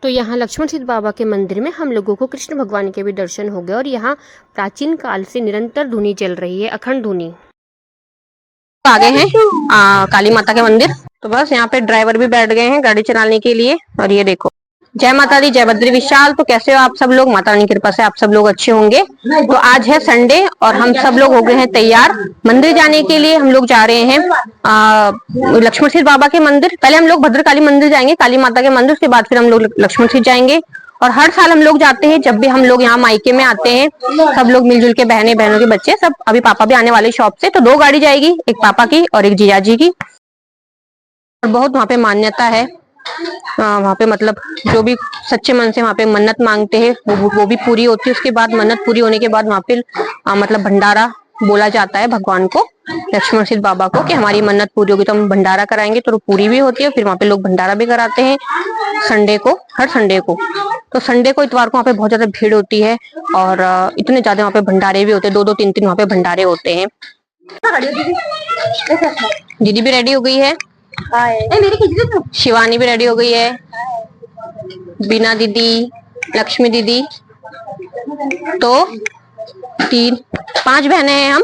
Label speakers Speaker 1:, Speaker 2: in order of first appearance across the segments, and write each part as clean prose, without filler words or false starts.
Speaker 1: तो यहाँ लक्ष्मण सिद्ध बाबा के मंदिर में हम लोगों को कृष्ण भगवान के भी दर्शन हो गए और यहाँ प्राचीन काल से निरंतर धुनी चल रही है, अखंड धुनी।
Speaker 2: आ गए हैं काली माता के मंदिर। तो बस यहाँ पे ड्राइवर भी बैठ गए हैं गाड़ी चलाने के लिए। और ये देखो, जय माता दी, जय बद्री विशाल। तो कैसे हो आप सब लोग? माता रानी की कृपा से आप सब लोग अच्छे होंगे। तो आज है संडे और हम सब लोग हो गए हैं तैयार मंदिर जाने के लिए। हम लोग जा रहे हैं लक्ष्मण सिद्ध बाबा के मंदिर। पहले हम लोग भद्रकाली मंदिर जाएंगे, काली माता के मंदिर, उसके बाद फिर हम लोग लक्ष्मण सिद्ध जाएंगे। और हर साल हम लोग जाते हैं, जब भी हम लोग यहाँ मायके में आते हैं, सब लोग मिलजुल के, बहनें, बहनों के बच्चे सब। अभी पापा भी आने वाले शॉप से, तो 2 गाड़ी जाएगी, एक पापा की और एक जीजाजी की। और बहुत वहाँ पे मान्यता है, वहाँ पे मतलब जो भी सच्चे मन से वहाँ पे मन्नत मांगते हैं वो भी पूरी होती है। उसके बाद मन्नत पूरी होने के बाद वहाँ पे मतलब भंडारा बोला जाता है भगवान को, लक्ष्मण सिद्ध बाबा को, कि हमारी मन्नत पूरी होगी तो हम भंडारा कराएंगे। तो पूरी भी होती है। फिर वहाँ पे लोग भंडारा भी कराते हैं संडे को, हर संडे को। तो संडे को, इतवार को वहाँ पे बहुत ज्यादा भीड़ होती है और इतने ज्यादा वहाँ पे भंडारे भी होते हैं, 2-2 3-3 वहाँ पे भंडारे होते हैं। दीदी भी रेडी हो गई है, शिवानी भी रेडी हो गई है, बीना दीदी, लक्ष्मी दीदी। तो 5 बहनें हैं हम।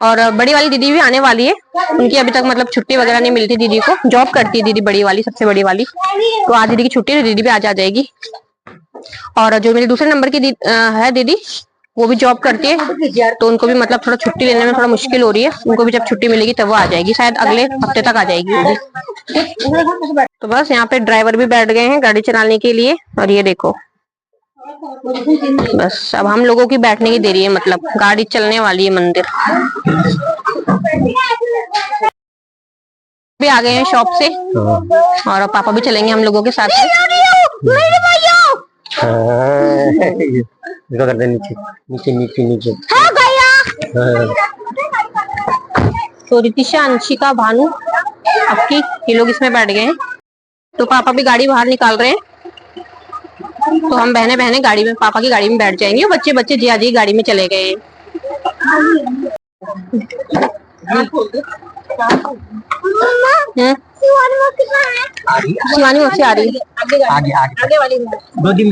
Speaker 2: और बड़ी वाली दीदी भी आने वाली है। उनकी अभी तक मतलब छुट्टी वगैरह नहीं मिलती दीदी को, जॉब करती है दीदी, बड़ी वाली, सबसे बड़ी वाली। तो आज दीदी की छुट्टी है, दीदी भी आज आ जाएगी। और जो मेरे दूसरे नंबर की है दीदी, वो भी जॉब करती है, तो उनको भी मतलब थोड़ा छुट्टी लेने में थोड़ा मुश्किल हो रही है। उनको भी जब छुट्टी मिलेगी तब वो आ जाएगी, शायद अगले हफ्ते तक आ जाएगी। तो बस यहाँ पे ड्राइवर भी बैठ गए हैं गाड़ी चलाने के लिए। और ये देखो, बस अब हम लोगों की बैठने की देरी है, मतलब गाड़ी चलने वाली है मंदिर। भी आ गए हैं शॉप से और पापा भी चलेंगे हम लोगों के साथ। नीचे नीचे नीचे नीचे। तो रितिशा, अंशिका, भानु, आपकी, ये लोग इसमें बैठ गए हैं। तो पापा भी गाड़ी बाहर निकाल रहे हैं। तो हम बहने बहने गाड़ी में, पापा की गाड़ी में बैठ जाएंगे। बच्चे बच्चे जी आजी गाड़ी में चले गए हैं। शिवानी वहाँ से आ रही है, आगे वाली।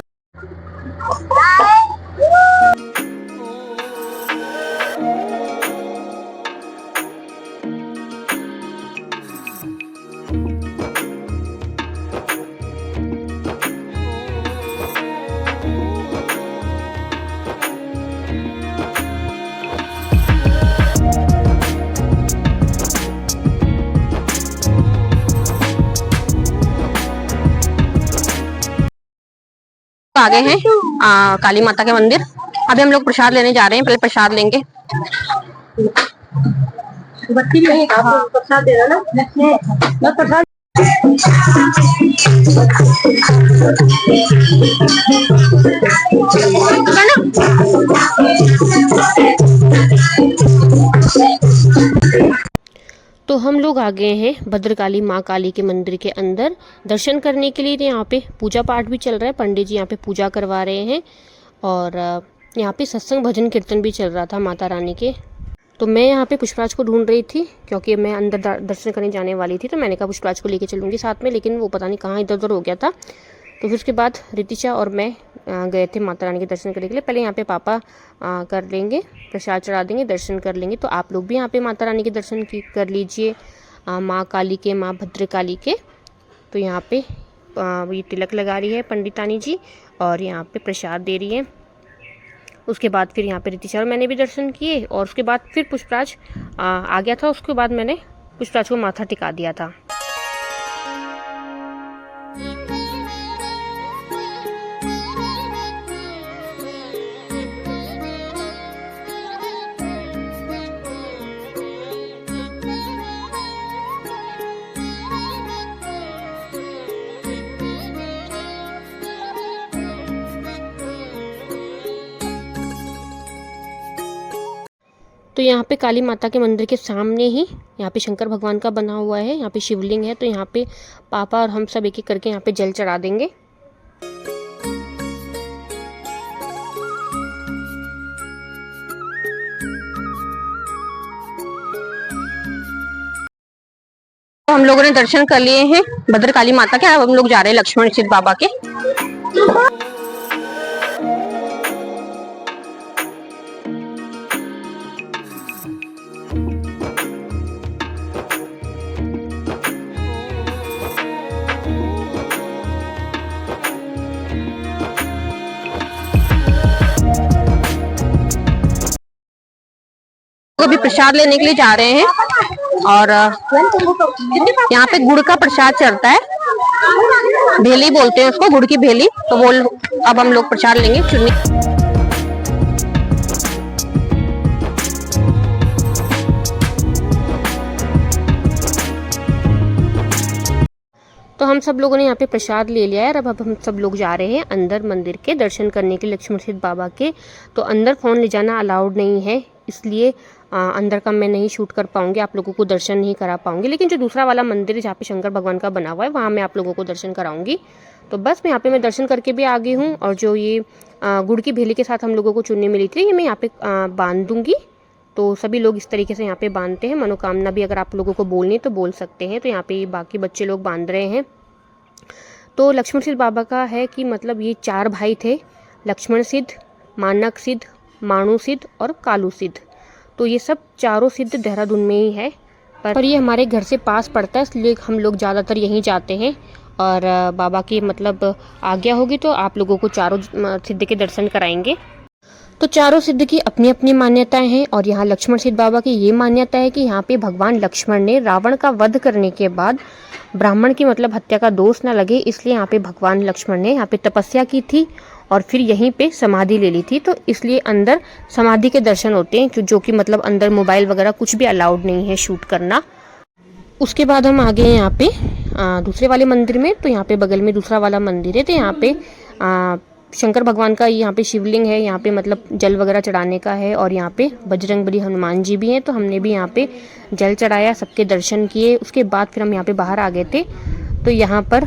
Speaker 2: आ गए हैं काली माता के मंदिर। अभी हम लोग प्रसाद लेने जा रहे हैं, पहले प्रसाद लेंगे। प्रसाद दे रहा ना, प्रसाद।
Speaker 1: तो हम लोग आ गए हैं भद्रकाली माँ काली के मंदिर के अंदर दर्शन करने के लिए। तो यहाँ पे पूजा पाठ भी चल रहा है, पंडित जी यहाँ पे पूजा करवा रहे हैं और यहाँ पे सत्संग भजन कीर्तन भी चल रहा था माता रानी के। तो मैं यहाँ पे पुष्पराज को ढूंढ रही थी क्योंकि मैं अंदर दर्शन करने जाने वाली थी। तो मैंने कहा पुष्पराज को लेके चलूँगी साथ में, लेकिन वो पता नहीं कहाँ इधर उधर हो गया था। तो फिर उसके बाद रितिशा और मैं गए थे माता रानी के दर्शन करने के लिए। पहले यहाँ पे पापा कर लेंगे, प्रसाद चढ़ा देंगे, दर्शन कर लेंगे। तो आप लोग भी यहाँ पे माता रानी के दर्शन कर लीजिए, माँ काली के, माँ भद्रकाली के। तो यहाँ पे ये तिलक लगा रही है पंडितानी जी और यहाँ पे प्रसाद दे रही है। उसके बाद फिर यहाँ पे रितिशा और मैंने भी दर्शन किए और उसके बाद फिर पुष्पराज आ गया था। उसके बाद मैंने पुष्पराज को माथा टिका दिया था। तो यहाँ पे काली माता के मंदिर के सामने ही यहाँ पे शंकर भगवान का बना हुआ है, यहाँ पे शिवलिंग है। तो यहाँ पे पापा और हम सब एक एक करके यहाँ पे जल चढ़ा देंगे। तो हम लोगों ने दर्शन कर लिए हैं भद्रकाली माता के। अब हम लोग जा रहे हैं लक्ष्मण सिद्ध बाबा के।
Speaker 2: अभी प्रसाद लेने के लिए जा रहे हैं और यहाँ पे गुड़ का प्रसाद चढ़ता है, भेली बोलते हैं उसको, गुड़ की भेली। तो वो अब हम लोग प्रसाद लेंगे चुन्नी।
Speaker 1: तो हम सब लोगों ने यहाँ पे प्रसाद ले लिया है और अब हम सब लोग जा रहे हैं अंदर मंदिर के दर्शन करने के लक्ष्मण सिद्ध बाबा के। तो अंदर फ़ोन ले जाना अलाउड नहीं है, इसलिए अंदर का मैं नहीं शूट कर पाऊँगी, आप लोगों को दर्शन नहीं करा पाऊँगी। लेकिन जो दूसरा वाला मंदिर है जहाँ पे शंकर भगवान का बना हुआ है, वहाँ मैं आप लोगों को दर्शन कराऊँगी। तो बस मैं यहाँ पे मैं दर्शन करके भी आ गई हूँ और जो ये गुड़ की भेली के साथ हम लोगों को चुन्नी मिली थी, ये मैं यहाँ पे बांध दूँगी। तो सभी लोग इस तरीके से यहाँ पे बांधते हैं। मनोकामना भी अगर आप लोगों को बोलनी है तो बोल सकते हैं। तो यहाँ पे बाकी बच्चे लोग बांध रहे हैं। तो लक्ष्मण सिद्ध बाबा का है कि मतलब ये 4 भाई थे, लक्ष्मण सिद्ध, मानक सिद्ध, माणु सिद्ध और कालू सिद्ध। तो ये सब चारों सिद्ध देहरादून में ही है, पर ये हमारे घर से पास पड़ता है, इसलिए हम लोग ज़्यादातर यहीं जाते हैं। और बाबा की मतलब आज्ञा होगी तो आप लोगों को चारों सिद्ध के दर्शन कराएंगे। तो चारों सिद्ध की अपनी अपनी मान्यताएं हैं और यहाँ लक्ष्मण सिद्ध बाबा की ये मान्यता है कि यहाँ पे भगवान लक्ष्मण ने रावण का वध करने के बाद ब्राह्मण की मतलब हत्या का दोष ना लगे, इसलिए यहाँ पे भगवान लक्ष्मण ने यहाँ पे तपस्या की थी और फिर यहीं पे समाधि ले ली थी। तो इसलिए अंदर समाधि के दर्शन होते हैं, जो कि मतलब अंदर मोबाइल वगैरह कुछ भी अलाउड नहीं है शूट करना। उसके बाद हम आ गए यहाँ पे दूसरे वाले मंदिर में। तो यहाँ पे बगल में दूसरा वाला मंदिर है। तो यहाँ पे शंकर भगवान का यहाँ पे शिवलिंग है, यहाँ पे मतलब जल वगैरह चढ़ाने का है और यहाँ पे बजरंगबली हनुमान जी भी हैं। तो हमने भी यहाँ पे जल चढ़ाया, सबके दर्शन किए। उसके बाद फिर हम यहाँ पे बाहर आ गए थे। तो यहाँ पर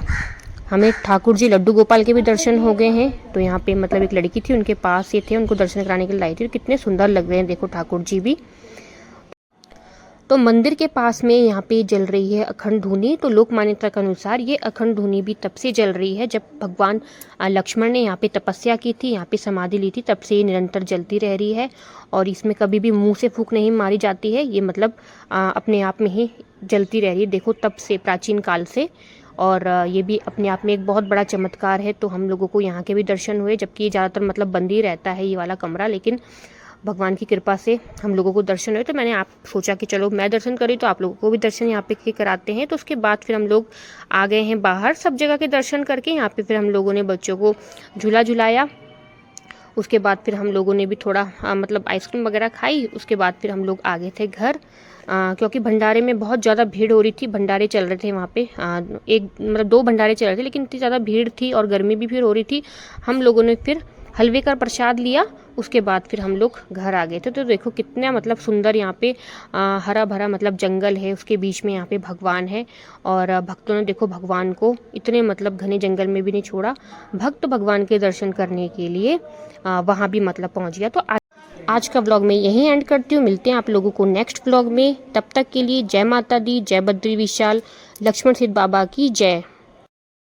Speaker 1: हमें ठाकुर जी लड्डू गोपाल के भी दर्शन हो गए हैं। तो यहाँ पे मतलब एक लड़की थी, उनके पास ये थे, उनको दर्शन कराने के लिए लाई थी। कितने सुंदर लग रहे हैं देखो ठाकुर जी भी। तो मंदिर के पास में यहाँ पे जल रही है अखंड धूनी। तो लोक मान्यता के अनुसार ये अखंड धूनी भी तब से जल रही है जब भगवान लक्ष्मण ने यहाँ पे तपस्या की थी, यहाँ पे समाधि ली थी, तब से ये निरंतर जलती रह रही है। और इसमें कभी भी मुंह से फूंक नहीं मारी जाती है, ये मतलब अपने आप में ही जलती रह रही है, देखो तब से, प्राचीन काल से। और ये भी अपने आप में एक बहुत बड़ा चमत्कार है। तो हम लोगों को यहाँ के भी दर्शन हुए, जबकि ज़्यादातर मतलब बंद ही रहता है ये वाला कमरा, लेकिन भगवान की कृपा से हम लोगों को दर्शन हुए। तो मैंने आप सोचा कि चलो मैं दर्शन करी तो आप लोगों को भी दर्शन यहाँ पे कराते हैं। तो उसके बाद फिर हम लोग आ गए हैं बाहर, सब जगह के दर्शन करके। यहाँ पे फिर हम लोगों ने बच्चों को झूला झुलाया। उसके बाद फिर हम लोगों ने भी थोड़ा मतलब आइसक्रीम वगैरह खाई। उसके बाद फिर हम लोग आ गए थे घर, क्योंकि भंडारे में बहुत ज़्यादा भीड़ हो रही थी। भंडारे चल रहे थे वहाँ पे, एक मतलब 2 भंडारे चल रहे थे, लेकिन इतनी ज़्यादा भीड़ थी और गर्मी भी फिर हो रही थी। हम लोगों ने फिर हलवे का प्रसाद लिया। उसके बाद फिर हम लोग घर आ गए थे। तो देखो कितना मतलब सुंदर यहाँ पे हरा भरा मतलब जंगल है, उसके बीच में यहाँ पे भगवान है। और भक्तों ने देखो भगवान को इतने मतलब घने जंगल में भी नहीं छोड़ा, भक्त भगवान के दर्शन करने के लिए वहाँ भी मतलब पहुँच गया। तो आज का व्लॉग मैं यहीं एंड करती हूँ। मिलते हैं आप लोगों को नेक्स्ट व्लॉग में। तब तक के लिए जय माता दी, जय बद्री विशाल, लक्ष्मण सिद्ध बाबा की जय।